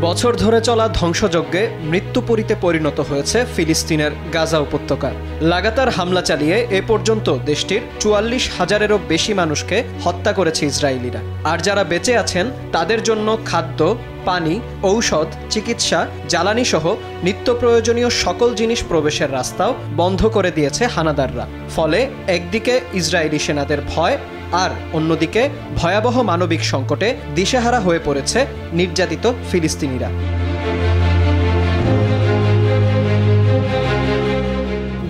বছর ধরে চলা ধ্বংসযজ্ঞে মৃত্যুপুরীতে পরিণত হয়েছে ফিলিস্তিনের গাজা উপত্যকা। লাগাতার হামলা চালিয়ে এ পর্যন্ত দেশটির ৪৪,০০০-এরও বেশি মানুষকে হত্যা করেছে ইসরায়েলিরা। আর যারা বেঁচে আছেন তাদের জন্য খাদ্য, পানি, ঔষধ, চিকিৎসা, জ্বালানি সহ নিত্য প্রয়োজনীয় সকল জিনিস প্রবেশের রাস্তাও বন্ধ করে দিয়েছে হানাদাররা। ফলে একদিকে ইসরায়েলি সেনাদের ভয়, আর অন্যদিকে ভয়াবহ মানবিক সংকটে দিশেহারা হয়ে পড়েছে নির্যাতিত ফিলিস্তিনিরা।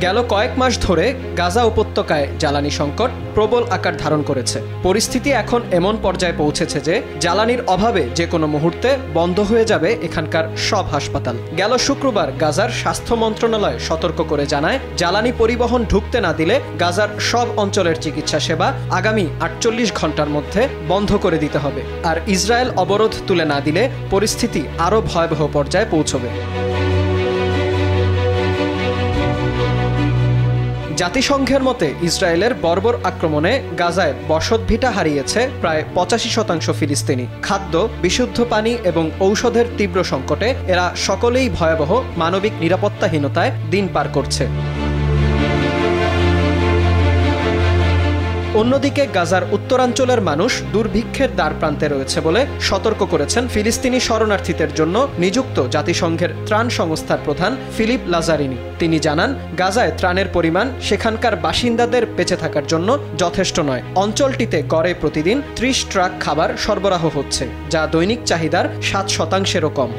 গেল কয়েক মাস ধরে গাজা উপত্যকায় জ্বালানি সংকট প্রবল আকার ধারণ করেছে। পরিস্থিতি এখন এমন পর্যায়ে পৌঁছেছে যে জ্বালানির অভাবে যে কোনো মুহূর্তে বন্ধ হয়ে যাবে এখানকার সব হাসপাতাল। গেল শুক্রবার গাজার স্বাস্থ্য মন্ত্রণালয় সতর্ক করে জানায়, জ্বালানি পরিবহন ঢুকতে না দিলে গাজার সব অঞ্চলের চিকিৎসা সেবা আগামী ৪৮ ঘন্টার মধ্যে বন্ধ করে দিতে হবে। আর ইসরায়েল অবরোধ তুলে না দিলে পরিস্থিতি আরও ভয়াবহ পর্যায়ে পৌঁছবে। জাতিসংঘের মতে ইসরায়েলের বর্বর আক্রমণে গাজায় বসতভিটা হারিয়েছে প্রায় ৮৫% ফিলিস্তিনি। খাদ্য, বিশুদ্ধ পানি এবং ঔষধের তীব্র সংকটে এরা সকলেই ভয়াবহ মানবিক নিরাপত্তাহীনতায় দিন পার করছে। অন্যদিকে গাজার উত্তরাঞ্চলের মানুষ দুর্ভিক্ষের দ্বারপ্রান্তে রয়েছে বলে সতর্ক করেছেন ফিলিস্তিনি শরণার্থীদের জন্য নিযুক্ত জাতিসংঘের ত্রাণ সংস্থার প্রধান ফিলিপ লাজারিনি। তিনি জানান, গাজায় ত্রাণের পরিমাণ সেখানকার বাসিন্দাদের বেঁচে থাকার জন্য যথেষ্ট নয়। অঞ্চলটিতে গড়ে প্রতিদিন ৩০ ট্রাক খাবার সরবরাহ হচ্ছে, যা দৈনিক চাহিদার ৭%-এরও কম।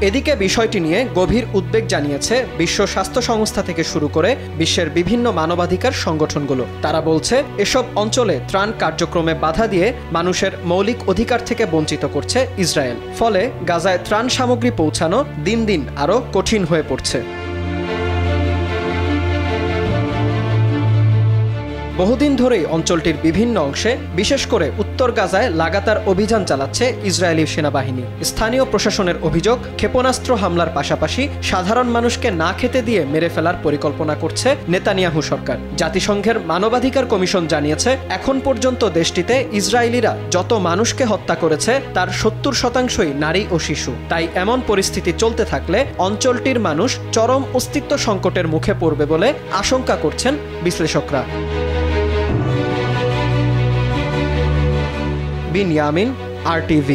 এদিকে বিষয়টি নিয়ে গভীর উদ্বেগ জানিয়েছে বিশ্ব স্বাস্থ্য সংস্থা থেকে শুরু করে বিশ্বের বিভিন্ন মানবাধিকার সংগঠনগুলো। তারা বলছে, এসব অঞ্চলে ত্রাণ কার্যক্রমে বাধা দিয়ে মানুষের মৌলিক অধিকার থেকে বঞ্চিত করছে ইসরায়েল। ফলে গাজায় ত্রাণ সামগ্রী পৌঁছানো দিন দিন আরও কঠিন হয়ে পড়ছে। বহুদিন ধরেই অঞ্চলটির বিভিন্ন অংশে, বিশেষ করে উত্তর গাজায় লাগাতার অভিযান চালাচ্ছে ইসরায়েলি সেনাবাহিনী। স্থানীয় প্রশাসনের অভিযোগ, ক্ষেপণাস্ত্র হামলার পাশাপাশি সাধারণ মানুষকে না খেতে দিয়ে মেরে ফেলার পরিকল্পনা করছে নেতানিয়াহু সরকার। জাতিসংঘের মানবাধিকার কমিশন জানিয়েছে, এখন পর্যন্ত দেশটিতে ইসরায়েলিরা যত মানুষকে হত্যা করেছে তার ৭০%ই নারী ও শিশু। তাই এমন পরিস্থিতি চলতে থাকলে অঞ্চলটির মানুষ চরম অস্তিত্ব সংকটের মুখে পড়বে বলে আশঙ্কা করছেন বিশ্লেষকরা। বিন ইয়ামিন, RTV।